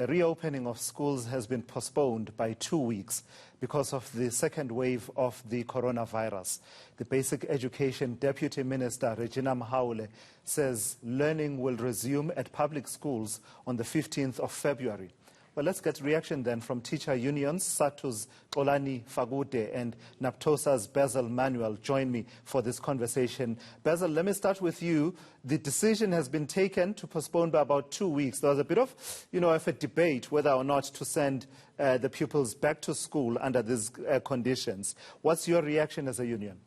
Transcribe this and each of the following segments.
The reopening of schools has been postponed by 2 weeks because of the second wave of the coronavirus. The Basic Education Deputy Minister, Regina Mahaule, says learning will resume at public schools on the 15th of February. Well, let's get reaction then from teacher unions. Sadtu's Xolani, Fakude and Naptosa's Basil Manuel join me for this conversation. Basil, let me start with you. The decision has been taken to postpone by about 2 weeks. There was a bit of, of a debate whether or not to send the pupils back to school under these conditions. What's your reaction as a union?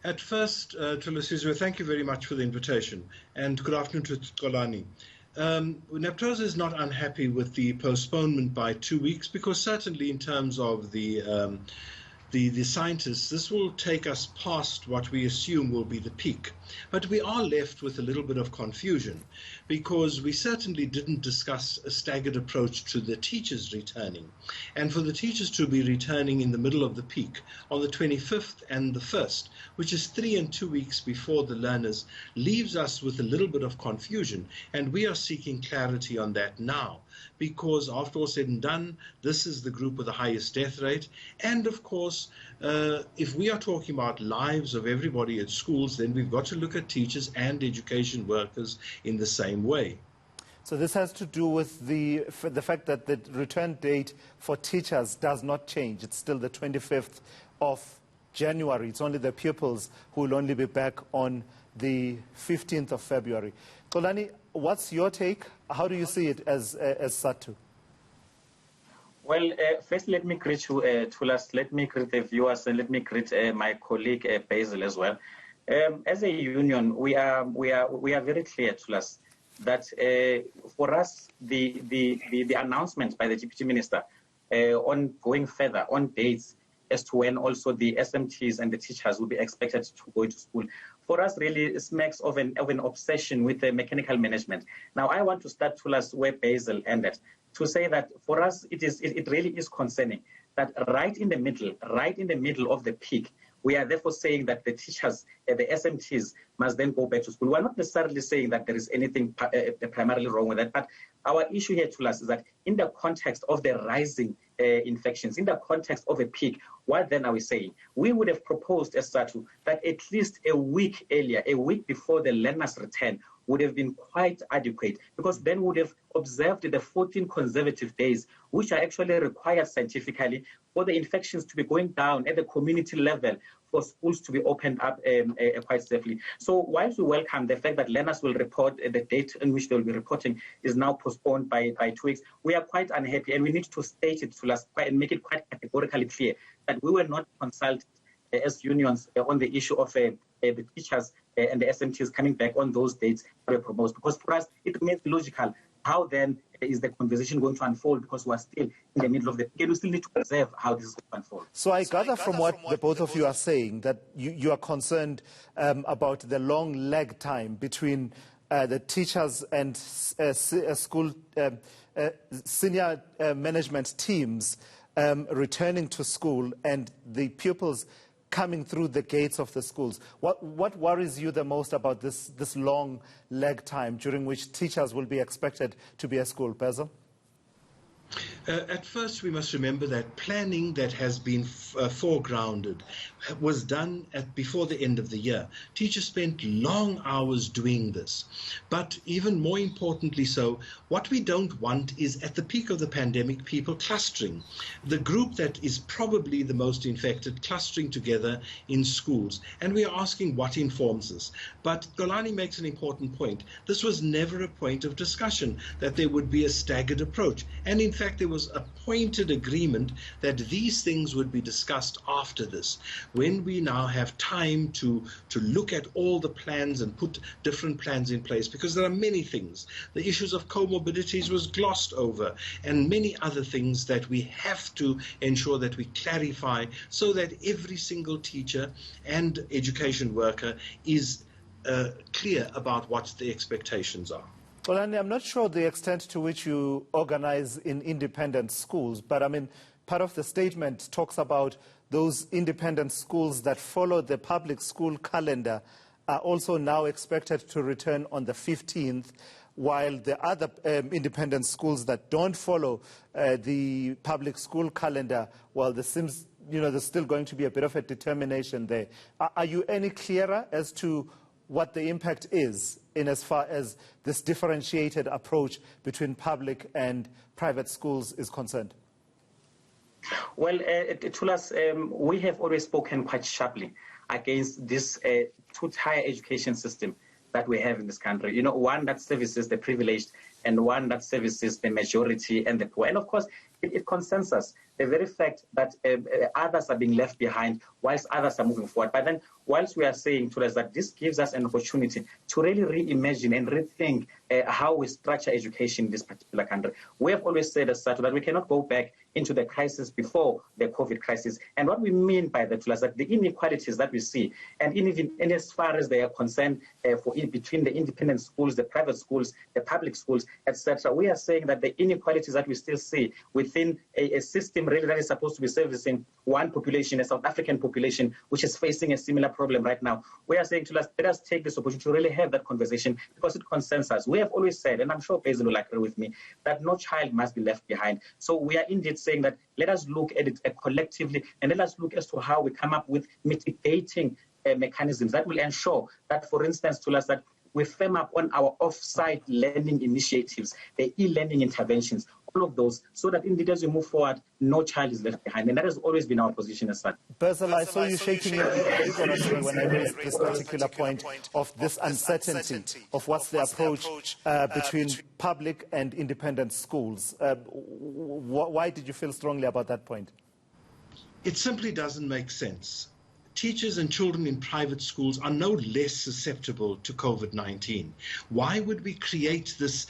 At first, Thulasizwe, thank you very much for the invitation, and good afternoon to Xolani. Naptosa is not unhappy with the postponement by 2 weeks because certainly in terms of the scientists, this will take us past what we assume will be the peak. But we are left with a little bit of confusion because we certainly didn't discuss a staggered approach to the teachers returning. And for the teachers to be returning in the middle of the peak on the 25th and the 1st, which is 3 and 2 weeks before the learners, leaves us with a little bit of confusion. And we are seeking clarity on that now because after all said and done, this is the group with the highest death rate. And of course, if we are talking about lives of everybody at schools, then we've got to look at teachers and education workers in the same way. So this has to do with the fact that the return date for teachers does not change. It's still the 25th of January. It's only the pupils who will only be back on the 15th of February. Xolani, what's your take? How do you see it as Sadtu? Well, first let me greet you, Thulas. Let me greet the viewers, and let me greet my colleague Basil as well. As a union, we are very clear, Thulas, that for us the announcement by the Deputy Minister on going further on dates as to when also the SMTs and the teachers will be expected to go to school, for us really smacks of an obsession with the mechanical management. Now, I want to start, Thulas, where Basil ended, to say that for us it really is concerning that right in the middle of the peak, we are therefore saying that the teachers, the SMTs, must then go back to school. We are not necessarily saying that there is anything primarily wrong with that, but our issue here, Thulas, is that in the context of the rising infections, in the context of a peak, what then are we saying? We would have proposed as Sadtu that at least a week earlier, a week before the learners return, would have been quite adequate, because then we would have observed the 14 consecutive days, which are actually required scientifically for the infections to be going down at the community level, for schools to be opened up quite safely. So whilst we welcome the fact that learners will report, the date in which they will be reporting is now postponed by 2 weeks, we are quite unhappy, and we need to state it to us and make it quite categorically clear that we were not consulted as unions on the issue of the teachers and the SMTs coming back on those dates that were proposed. Because for us, it remains illogical. How then is the conversation going to unfold? Because we are still in the middle of the peak. We still need to observe how this is going to unfold. So I gather from what the both of you are saying that you are concerned about the long lag time between the teachers and school senior management teams returning to school and the pupils coming through the gates of the schools. What worries you the most about this long lag time during which teachers will be expected to be at school, Basil? At first, we must remember that planning that has been foregrounded was done before the end of the year. Teachers spent long hours doing this. But even more importantly so, what we don't want is at the peak of the pandemic, people clustering. The group that is probably the most infected clustering together in schools. And we are asking what informs this. But Xolani makes an important point. This was never a point of discussion, that there would be a staggered approach. And in fact, there was a pointed agreement that these things would be discussed after this, when we now have time to look at all the plans and put different plans in place, because there are many things. The issues of comorbidities was glossed over, and many other things that we have to ensure that we clarify so that every single teacher and education worker is clear about what the expectations are. Well, Andy, I'm not sure the extent to which you organize in independent schools, but I mean, part of the statement talks about those independent schools that follow the public school calendar are also now expected to return on the 15th. while the other independent schools that don't follow the public school calendar, well, there seems, there's still going to be a bit of a determination there. Are you any clearer as to what the impact is in as far as this differentiated approach between public and private schools is concerned? Well, Thulas, we have always spoken quite sharply against this two-tier education system that we have in this country. One that services the privileged and one that services the majority and the poor. And of course, it concerns us, the very fact that others are being left behind whilst others are moving forward. But then, whilst we are saying to us that this gives us an opportunity to really reimagine and rethink how we structure education in this particular country. We have always said as Sadtu that we cannot go back into the crisis before the COVID crisis. And what we mean by that is that the inequalities that we see, and even as far as they are concerned between the independent schools, the private schools, the public schools, etc., we are saying that the inequalities that we still see within a system really that is supposed to be servicing one population, a South African population, which is facing a similar problem right now. We are saying to us, let us take this opportunity to really have that conversation because it concerns us. We have always said, and I'm sure Basil will agree with me, that no child must be left behind. So we are indeed saying that let us look at it collectively and let us look as to how we come up with mitigating mechanisms that will ensure that, for instance, to us that we firm up on our off-site learning initiatives, the e-learning interventions, all of those, so that indeed as we move forward, no child is left behind. And that has always been our position as such. Basil, I saw you shaking your head vigorously when I raised this particular point of this uncertainty of what's the approach between public and independent schools. Why did you feel strongly about that point? It simply doesn't make sense. Teachers and children in private schools are no less susceptible to COVID-19. Why would we create this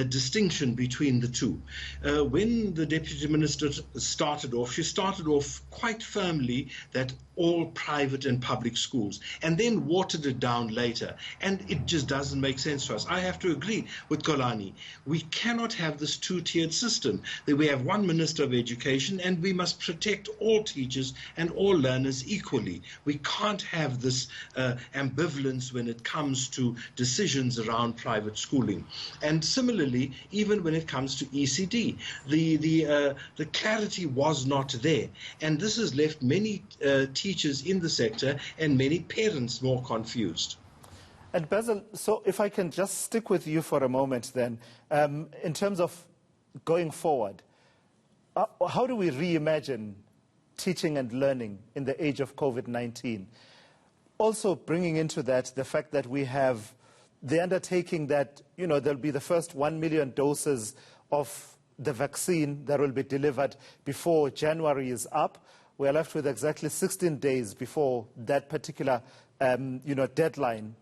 distinction between the two? When the Deputy Minister started off, she started off quite firmly that all private and public schools, and then watered it down later. And it just doesn't make sense to us. I have to agree with Xolani. We cannot have this two-tiered system, that we have one Minister of Education and we must protect all teachers and all learners equally. We can't have this ambivalence when it comes to decisions around private schooling. And similarly, even when it comes to ECD, the clarity was not there. And this has left many teachers in the sector and many parents more confused. And Basil, so if I can just stick with you for a moment then, in terms of going forward, how do we reimagine teaching and learning in the age of COVID-19? Also bringing into that the fact that we have the undertaking that, there'll be the first 1 million doses of the vaccine that will be delivered before January is up. We're left with exactly 16 days before that particular, deadline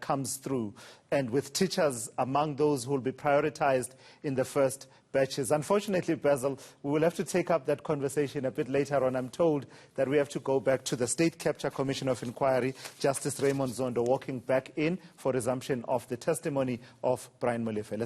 comes through, and with teachers among those who will be prioritized in the first batches. Unfortunately, Basil, we will have to take up that conversation a bit later on. I'm told that we have to go back to the State Capture Commission of Inquiry, Justice Raymond Zondo walking back in for resumption of the testimony of Brian Molefe.